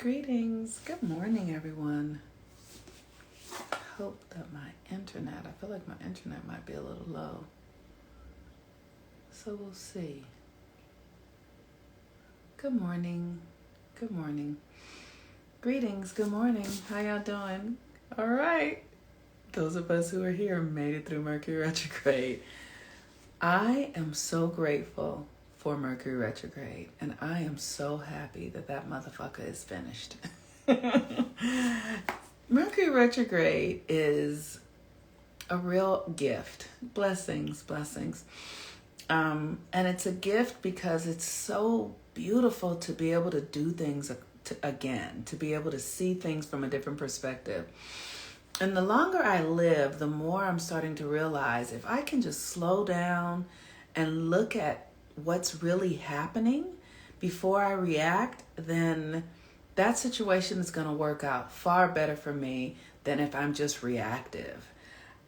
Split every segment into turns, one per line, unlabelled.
Greetings. Good morning, everyone. I hope that I feel like my internet might be a little low. So we'll see. Good morning. Good morning. Greetings. Good morning. How y'all doing? All right. Those of us who are here made it through Mercury Retrograde. I am so grateful for Mercury Retrograde, and I am so happy that motherfucker is finished. Mercury Retrograde is a real gift. Blessings. And it's a gift because it's so beautiful to be able to do things again, to be able to see things from a different perspective. And the longer I live, the more I'm starting to realize if I can just slow down and look at what's really happening before I react, then that situation is going to work out far better for me than if I'm just reactive.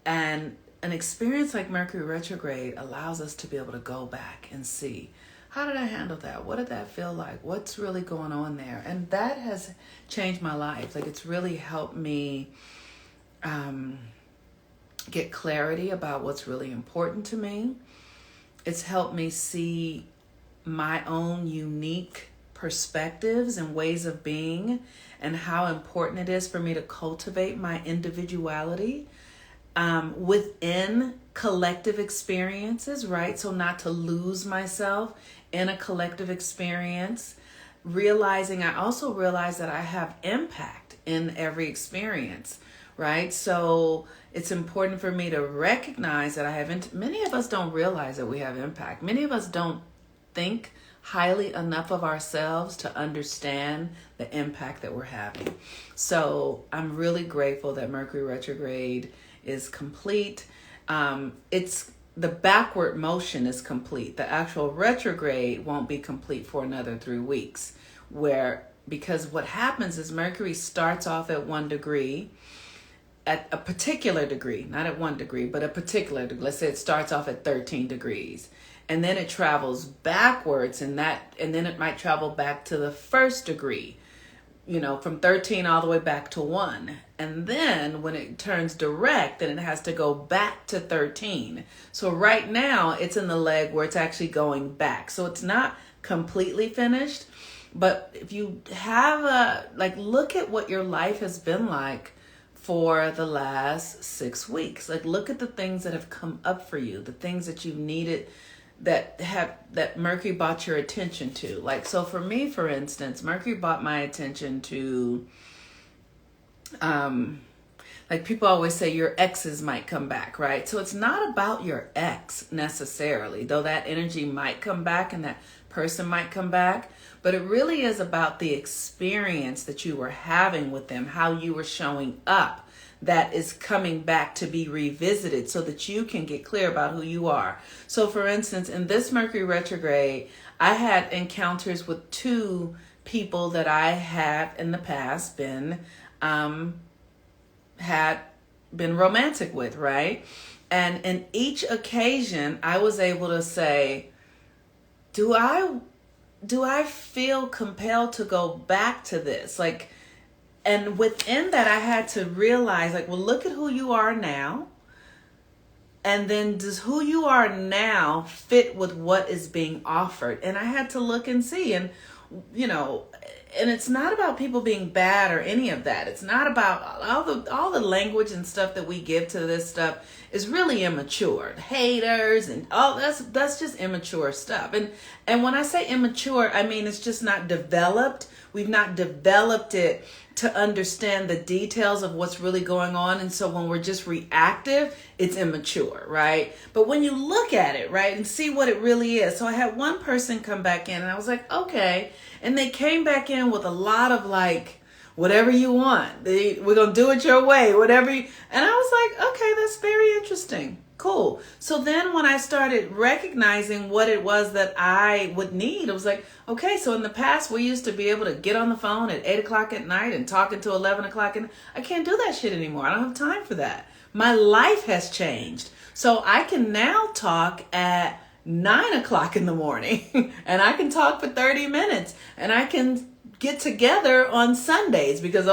And an experience like Mercury Retrograde allows us to be able to go back and see, how did I handle that? What did that feel like? What's really going on there? And that has changed my life. Like, it's really helped me get clarity about what's really important to me. It's helped me see my own unique perspectives and ways of being and how important it is for me to cultivate my individuality within collective experiences, right? So not to lose myself in a collective experience. I also realize that I have impact in every experience, right? So it's important for me to recognize that I have, many of us don't realize that we have impact. Many of us don't think highly enough of ourselves to understand the impact that we're having. So I'm really grateful that Mercury Retrograde is complete. It's the backward motion is complete. The actual retrograde won't be complete for another 3 weeks, because what happens is Mercury starts off at 1 degree, at a particular degree, not at 1 degree, but a particular degree. Let's say it starts off at 13 degrees. And then it travels backwards, and then it might travel back to the 1st degree, from 13 all the way back to 1. And then when it turns direct, then it has to go back to 13. So right now it's in the leg where it's actually going back. So it's not completely finished. But if you have look at what your life has been like for the last 6 weeks. Look at the things that have come up for you, the things that you needed, that Mercury brought your attention to. So for me, for instance, Mercury brought my attention to, people always say your exes might come back, right? So it's not about your ex necessarily, though that energy might come back and that person might come back, but it really is about the experience that you were having with them, how you were showing up, that is coming back to be revisited so that you can get clear about who you are. So for instance, in this Mercury retrograde, I had encounters with 2 people that I had in the past been romantic with, right? And in each occasion, I was able to say, do I feel compelled to go back to this? And within that, I had to realize, look at who you are now. And then does who you are now fit with what is being offered? And I had to look and see. And, and it's not about people being bad or any of that. It's not about all the language and stuff that we give to this stuff is really immature. Haters and all that's just immature stuff. And when I say immature, I mean it's just not developed. We've not developed it to understand the details of what's really going on. And so when we're just reactive, it's immature, right? But when you look at it, right, and see what it really is. So I had one person come back in and I was like, okay. And they came back in with a lot of whatever you want. We're going to do it your way, whatever. And I was like, okay, that's very interesting. Cool. So then when I started recognizing what it was that I would need, I was like, okay, so in the past, we used to be able to get on the phone at 8 o'clock at night and talk until 11 o'clock. And I can't do that shit anymore. I don't have time for that. My life has changed. So I can now talk at 9 o'clock in the morning and I can talk for 30 minutes and I can get together on Sundays because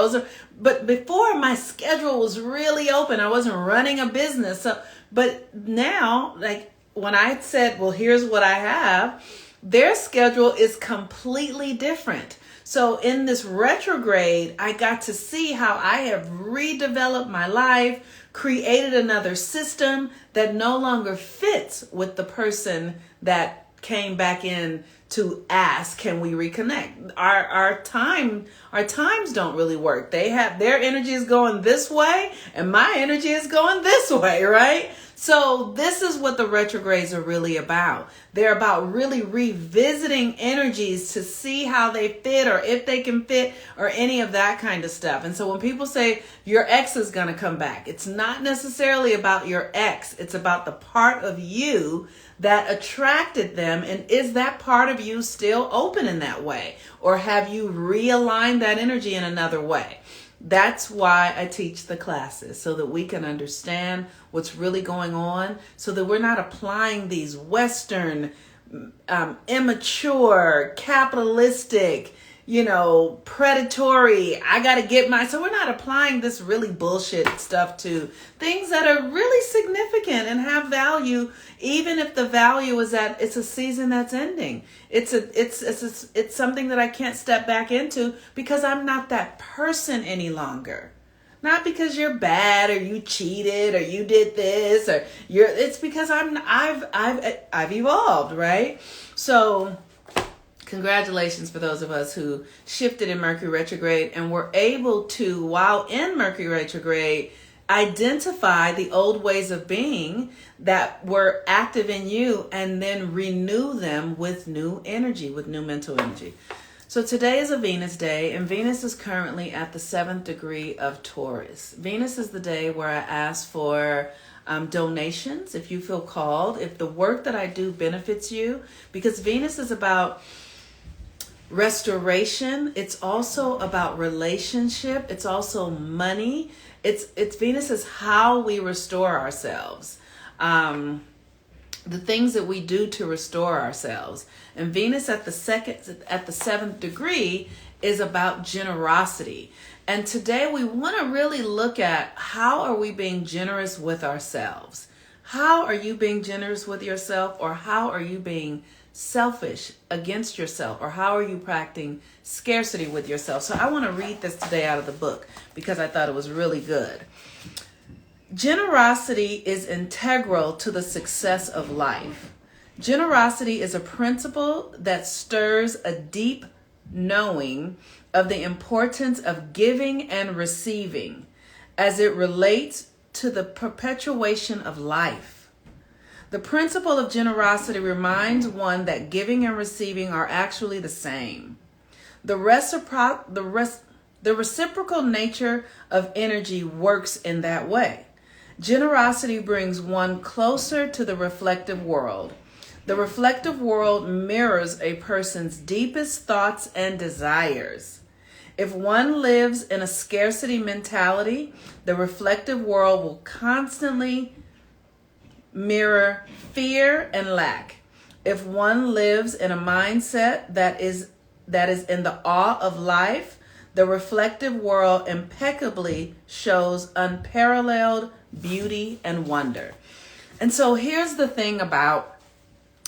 but before my schedule was really open. I wasn't running a business. But now, like when I said, well, here's what I have, their schedule is completely different. So in this retrograde, I got to see how I have redeveloped my life, created another system that no longer fits with the person that came back in to ask, can we reconnect? Our times don't really work. They have their energy is going this way and my energy is going this way, right? So this is what the retrogrades are really about. They're about really revisiting energies to see how they fit or if they can fit or any of that kind of stuff. And so when people say your ex is going to come back, it's not necessarily about your ex. It's about the part of you that attracted them. And is that part of you still open in that way? Or have you realigned that energy in another way? That's why I teach the classes, so that we can understand what's really going on, so that we're not applying these Western, immature, capitalistic, predatory, so we're not applying this really bullshit stuff to things that are really significant and have value, even if the value is that it's a season that's ending. It's something that I can't step back into because I'm not that person any longer. Not because you're bad or you cheated or you did this or it's because I've evolved, right? So congratulations for those of us who shifted in Mercury retrograde and were able to, while in Mercury retrograde, identify the old ways of being that were active in you and then renew them with new energy, with new mental energy. So today is a Venus day, and Venus is currently at the 7th degree of Taurus. Venus is the day where I ask for donations if you feel called, if the work that I do benefits you, because Venus is about restoration. It's also about relationship. It's also money. It's Venus is how we restore ourselves. The things that we do to restore ourselves. And Venus at the 7th degree is about generosity. And today we want to really look at how are we being generous with ourselves? How are you being generous with yourself, or how are you being selfish against yourself, or how are you practicing scarcity with yourself? So I want to read this today out of the book because I thought it was really good. Generosity is integral to the success of life. Generosity is a principle that stirs a deep knowing of the importance of giving and receiving as it relates to the perpetuation of life. The principle of generosity reminds one that giving and receiving are actually the same. The reciprocal nature of energy works in that way. Generosity brings one closer to the reflective world. The reflective world mirrors a person's deepest thoughts and desires. If one lives in a scarcity mentality, the reflective world will constantly mirror fear and lack. If one lives in a mindset that is in the awe of life, the reflective world impeccably shows unparalleled beauty and wonder. And so here's the thing about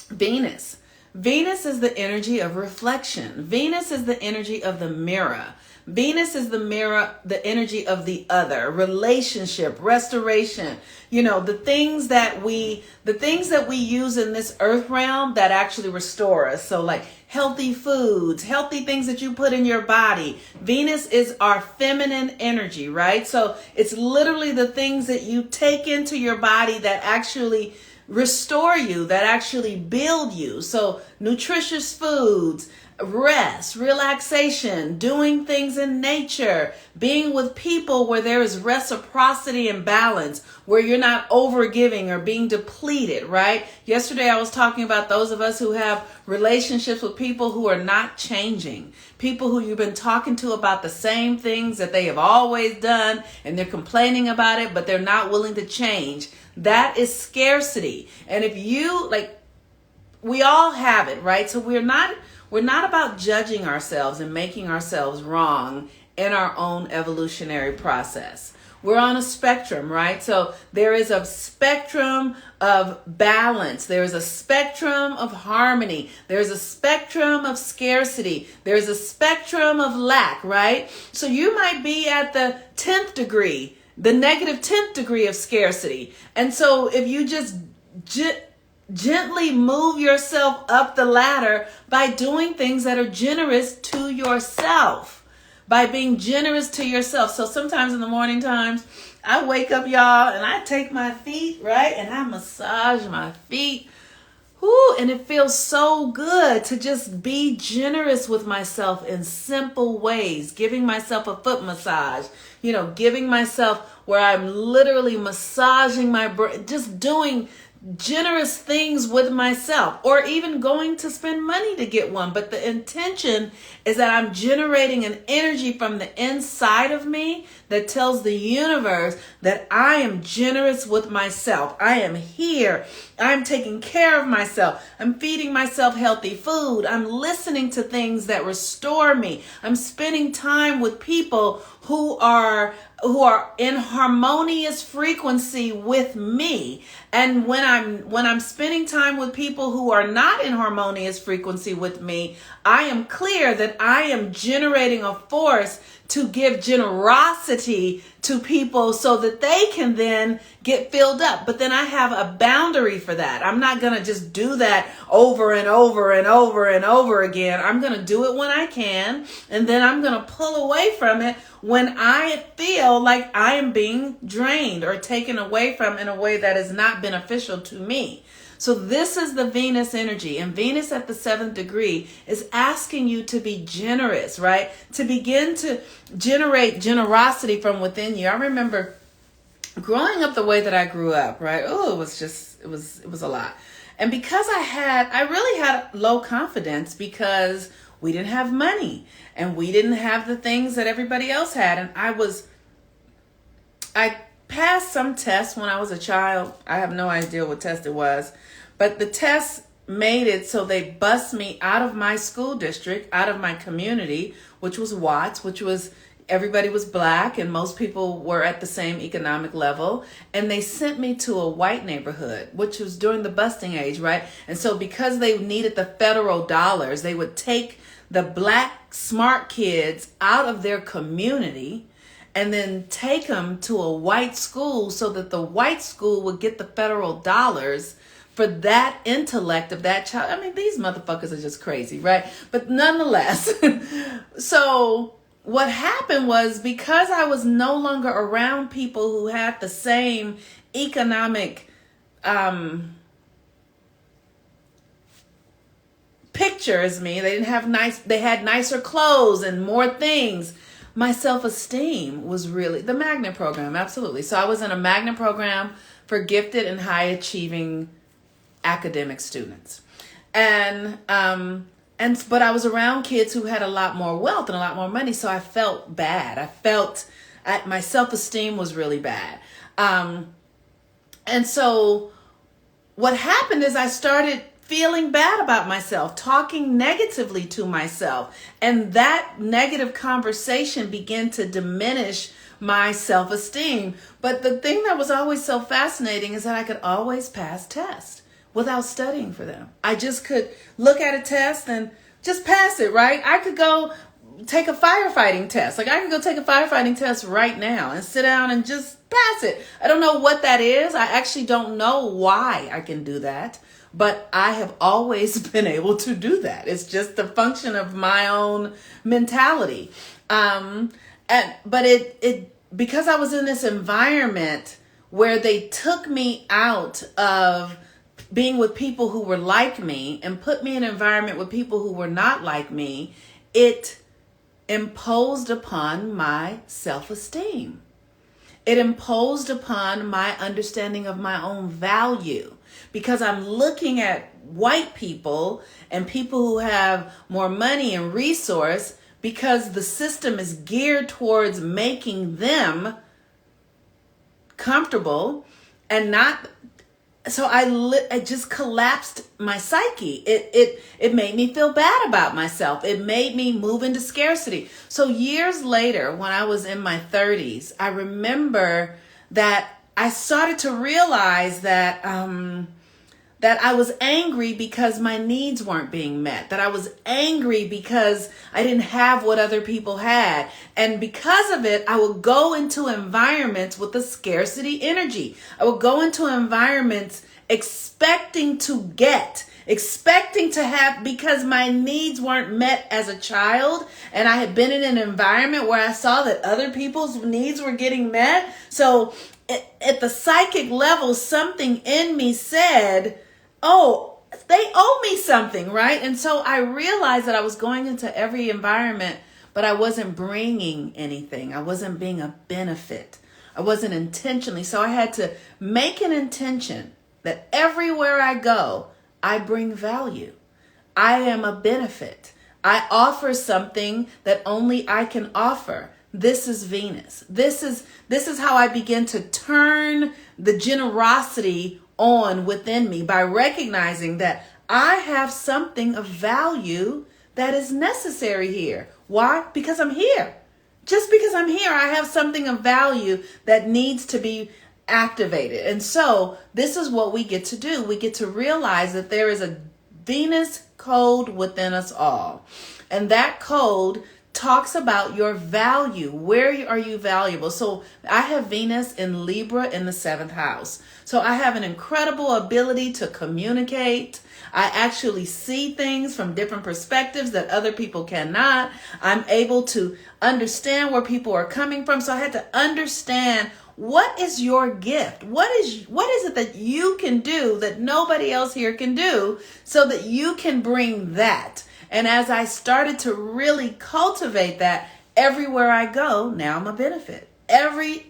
Venus. Venus is the energy of reflection. Venus is the energy of the mirror. Venus is the energy of the other, relationship, restoration. The things that we use in this earth realm that actually restore us. So like healthy foods, healthy things that you put in your body. Venus is our feminine energy, right? So it's literally the things that you take into your body that actually restore you, that actually build you. So nutritious foods, rest, relaxation, doing things in nature, being with people where there is reciprocity and balance, where you're not overgiving or being depleted, right? Yesterday I was talking about those of us who have relationships with people who are not changing, people who you've been talking to about the same things that they have always done, and they're complaining about it, but they're not willing to change. That is scarcity. And if you we all have it, right? So we're not We're not about judging ourselves and making ourselves wrong in our own evolutionary process. We're on a spectrum, right? So there is a spectrum of balance. There's a spectrum of harmony. There's a spectrum of scarcity. There's a spectrum of lack, right? So you might be at the 10th degree, the negative 10th degree of scarcity. And so if you just gently move yourself up the ladder by doing things that are generous to yourself. By being generous to yourself. So sometimes in the morning times, I wake up, y'all, and I take my feet, right? And I massage my feet. Whoo, and it feels so good to just be generous with myself in simple ways. Giving myself a foot massage, giving myself where I'm literally massaging my brain, just doing generous things with myself, or even going to spend money to get one. But the intention is that I'm generating an energy from the inside of me that tells the universe that I am generous with myself. I am here. I'm taking care of myself. I'm feeding myself healthy food. I'm listening to things that restore me. I'm spending time with people who are in harmonious frequency with me. And when I'm spending time with people who are not in harmonious frequency with me, I am clear that I am generating a force to give generosity to people so that they can then get filled up. But then I have a boundary for that. I'm not going to just do that over and over and over and over again. I'm going to do it when I can. And then I'm going to pull away from it when I feel like I am being drained or taken away from in a way that is not beneficial to me. So this is the Venus energy, and Venus at the 7th degree is asking you to be generous, right? To begin to generate generosity from within you. I remember growing up the way that I grew up, right? Oh, it was a lot. And because I really had low confidence because we didn't have money and we didn't have the things that everybody else had. And I passed some tests when I was a child. I have no idea what test it was, but the test made it so they bussed me out of my school district, out of my community, which was Watts, which was everybody was black and most people were at the same economic level. And they sent me to a white neighborhood, which was during the busting age, right? And so because they needed the federal dollars, they would take the black smart kids out of their community and then take them to a white school so that the white school would get the federal dollars for that intellect of that child. I mean, these motherfuckers are just crazy, right? But nonetheless, so what happened was because I was no longer around people who had the same economic picture as me, they had nicer clothes and more things. My self-esteem was really the magnet program. Absolutely. So I was in a magnet program for gifted and high achieving academic students. But I was around kids who had a lot more wealth and a lot more money. So I felt bad. My self-esteem was really bad. And so what happened is I started feeling bad about myself, talking negatively to myself. And that negative conversation began to diminish my self-esteem. But the thing that was always so fascinating is that I could always pass tests without studying for them. I just could look at a test and just pass it, right? I could go take a firefighting test. Like I could go take a firefighting test right now and sit down and just pass it. I don't know what that is. I actually don't know why I can do that. But I have always been able to do that. It's just the function of my own mentality. But because I was in this environment where they took me out of being with people who were like me and put me in an environment with people who were not like me, it imposed upon my self-esteem. It imposed upon my understanding of my own value. Because I'm looking at white people and people who have more money and resource because the system is geared towards making them comfortable and not I just collapsed my psyche. It made me feel bad about myself. It made me move into scarcity. So years later, when I was in my 30s, I remember that I started to realize that that I was angry because my needs weren't being met, that I was angry because I didn't have what other people had. And because of it, I would go into environments with a scarcity energy. I would go into environments expecting to have, because my needs weren't met as a child. And I had been in an environment where I saw that other people's needs were getting met. So at the psychic level, something in me said, oh, they owe me something, right? And so I realized that I was going into every environment, but I wasn't bringing anything. I wasn't being a benefit. I wasn't intentionally. So I had to make an intention that everywhere I go, I bring value. I am a benefit. I offer something that only I can offer. This is Venus. This is how I begin to turn the generosity on within me, by recognizing that I have something of value that is necessary here. Why? Because I'm here. Just because I'm here, I have something of value that needs to be activated. And so this is what we get to do. We get to realize that there is a Venus code within us all. And that code talks about your value. Where are you valuable? So I have Venus in Libra in the 7th house. So I have an incredible ability to communicate. I actually see things from different perspectives that other people cannot. I'm able to understand where people are coming from. So I had to understand, what is your gift? What is it that you can do that nobody else here can do, so that you can bring that? And as I started to really cultivate that, everywhere I go, now I'm a benefit. Every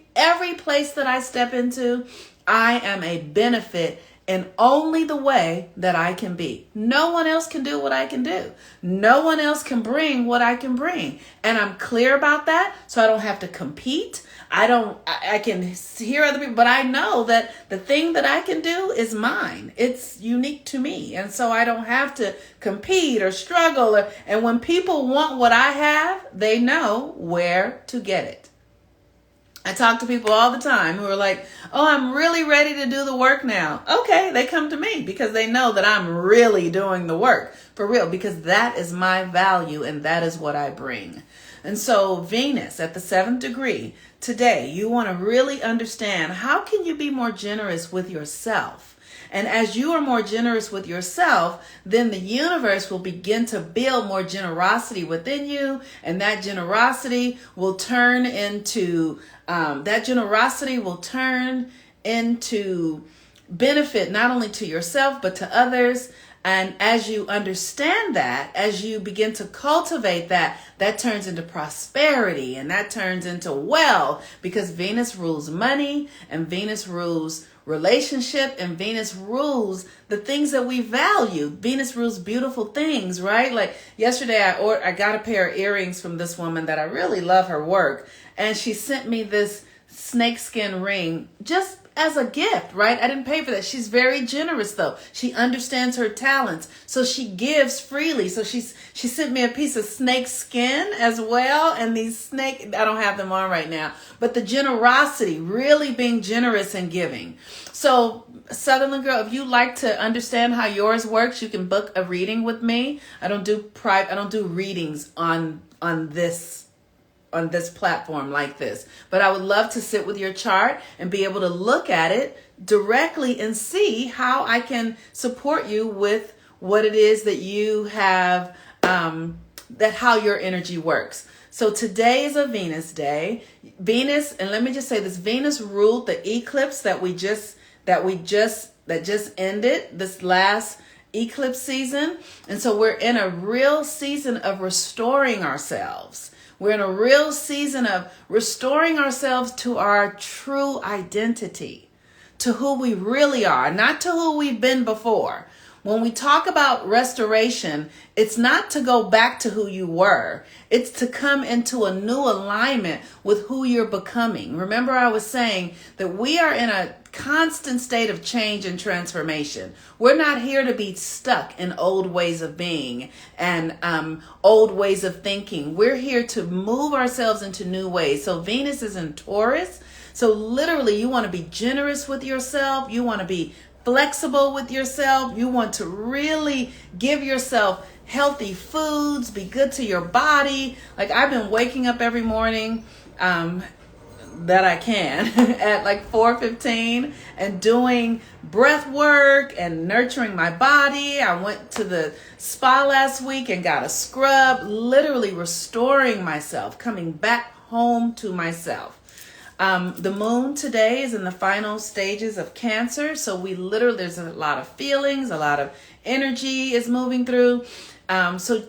place that I step into, I am a benefit in only the way that I can be. No one else can do what I can do. No one else can bring what I can bring. And I'm clear about that, so I don't have to compete. I can hear other people, but I know that the thing that I can do is mine. It's unique to me. And so I don't have to compete or struggle. And when people want what I have, they know where to get it. I talk to people all the time who are like, oh, I'm really ready to do the work now. Okay, they come to me because they know that I'm really doing the work for real, because that is my value and that is what I bring. And so Venus at the 7th degree, today you want to really understand, how can you be more generous with yourself? And as you are more generous with yourself, then the universe will begin to build more generosity within you. And that generosity will turn into benefit not only to yourself, but to others. And as you understand that, as you begin to cultivate that, that turns into prosperity, and that turns into wealth, because Venus rules money, and Venus rules relationship, and Venus rules the things that we value. Venus rules beautiful things, right? Like yesterday, I got a pair of earrings from this woman that I really love her work, and she sent me this snakeskin ring just as a gift, right? I didn't pay for that. She's very generous though. She understands her talents, so she gives freely. So she sent me a piece of snake skin as well, and these I don't have them on right now, but the generosity, really being generous and giving. So Sutherland girl, if you like to understand how yours works, you can book a reading with me. I don't do readings on this platform like this, but I would love to sit with your chart and be able to look at it directly and see how I can support you with what it is that you have, that how your energy works. So today is a Venus day. Venus, and let me just say this, Venus ruled the eclipse that just ended, this last eclipse season. And so we're in a real season of restoring ourselves. We're in a real season of restoring ourselves to our true identity, to who we really are, not to who we've been before. When we talk about restoration, it's not to go back to who you were. It's to come into a new alignment with who you're becoming. Remember, I was saying that we are in a constant state of change and transformation. We're not here to be stuck in old ways of being and old ways of thinking. We're here to move ourselves into new ways. So Venus is in Taurus. So literally, you want to be generous with yourself. You want to be flexible with yourself. You want to really give yourself healthy foods, be good to your body. Like I've been waking up every morning that I can at like 4:15 and doing breath work and nurturing my body. I went to the spa last week and got a scrub, literally restoring myself, coming back home to myself. The moon today is in the final stages of Cancer. So there's a lot of feelings, a lot of energy is moving through. So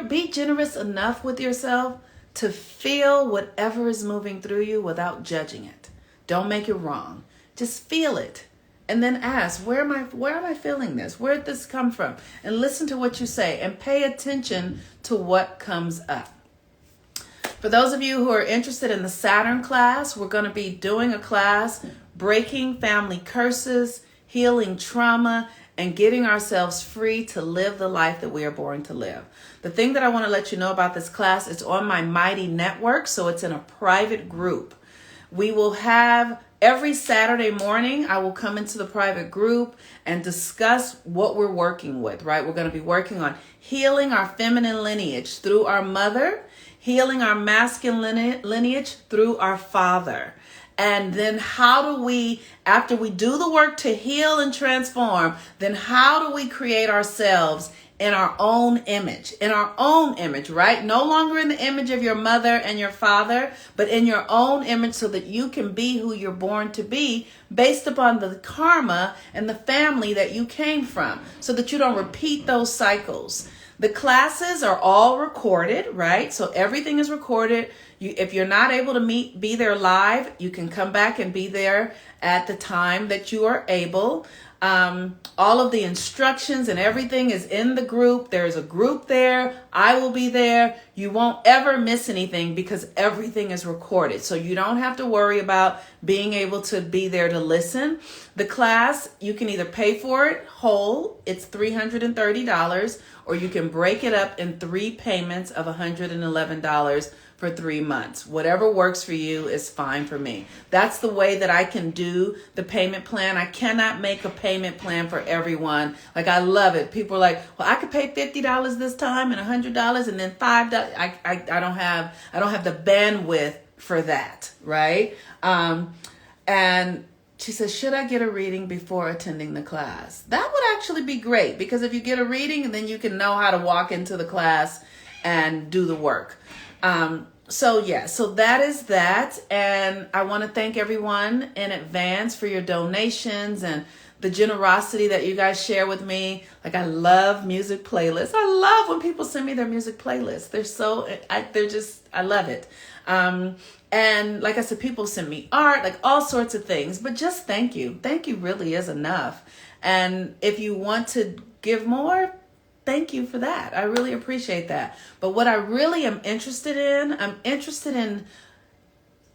be generous enough with yourself to feel whatever is moving through you without judging it. Don't make it wrong. Just feel it. And then ask, where am I feeling this? Where did this come from? And listen to what you say and pay attention to what comes up. For those of you who are interested in the Saturn class, we're going to be doing a class, breaking family curses, healing trauma, and getting ourselves free to live the life that we are born to live. The thing that I want to let you know about this class, it's on my Mighty Network, so it's in a private group. We will have every Saturday morning, I will come into the private group and discuss what we're working with, right? We're going to be working on healing our feminine lineage through our mother, healing our masculine lineage through our father. And then how do we, after we do the work to heal and transform, then how do we create ourselves in our own image, right? No longer in the image of your mother and your father, but in your own image so that you can be who you're born to be based upon the karma and the family that you came from so that you don't repeat those cycles. The classes are all recorded, right? So everything is recorded. If you're not able to be there live, you can come back and be there at the time that you are able. All of the instructions and everything is in the group. There's a group there. I will be there. You won't ever miss anything because everything is recorded. So you don't have to worry about being able to be there to listen. The class, you can either pay for it whole, it's $330, or you can break it up in 3 payments of $111 for 3 months. Whatever works for you is fine for me. That's the way that I can do the payment plan. I cannot make a payment plan for everyone. Like, I love it. People are like, well, I could pay $50 this time and $100 and then $5. I don't have the bandwidth for that, right? And she says, should I get a reading before attending the class? That would actually be great, because if you get a reading, then you can know how to walk into the class and do the work. So that is that. And I want to thank everyone in advance for your donations and the generosity that you guys share with me. Like, I love music playlists. I love when people send me their music playlists. I love it. And like I said, people send me art, like all sorts of things, but just thank you. Thank you really is enough. And if you want to give more, thank you for that. I really appreciate that. But what I really am interested in, I'm interested in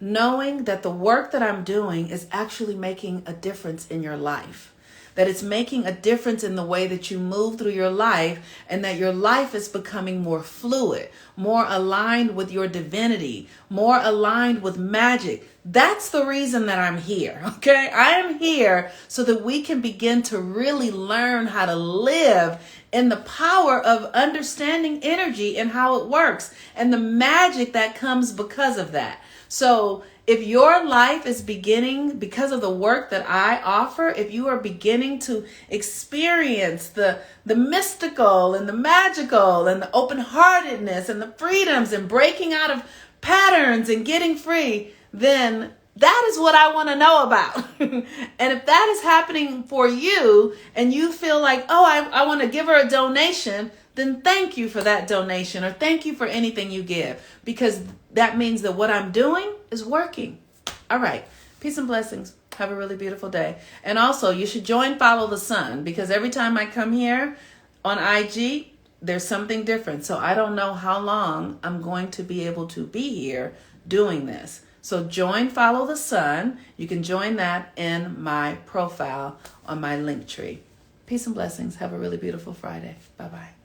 knowing that the work that I'm doing is actually making a difference in your life. That it's making a difference in the way that you move through your life, and that your life is becoming more fluid, more aligned with your divinity, more aligned with magic. That's the reason that I'm here, okay? I am here so that we can begin to really learn how to live in the power of understanding energy and how it works and the magic that comes because of that. So if your life is beginning, because of the work that I offer, if you are beginning to experience the mystical and the magical and the open-heartedness and the freedoms and breaking out of patterns and getting free, then that is what I want to know about. And if that is happening for you and you feel like, oh, I want to give her a donation, then thank you for that donation, or thank you for anything you give, because that means that what I'm doing is working. All right. Peace and blessings. Have a really beautiful day. And also, you should join Follow the Sun, because every time I come here on IG, there's something different. So I don't know how long I'm going to be able to be here doing this. So join Follow the Sun. You can join that in my profile on my link tree. Peace and blessings. Have a really beautiful Friday. Bye-bye.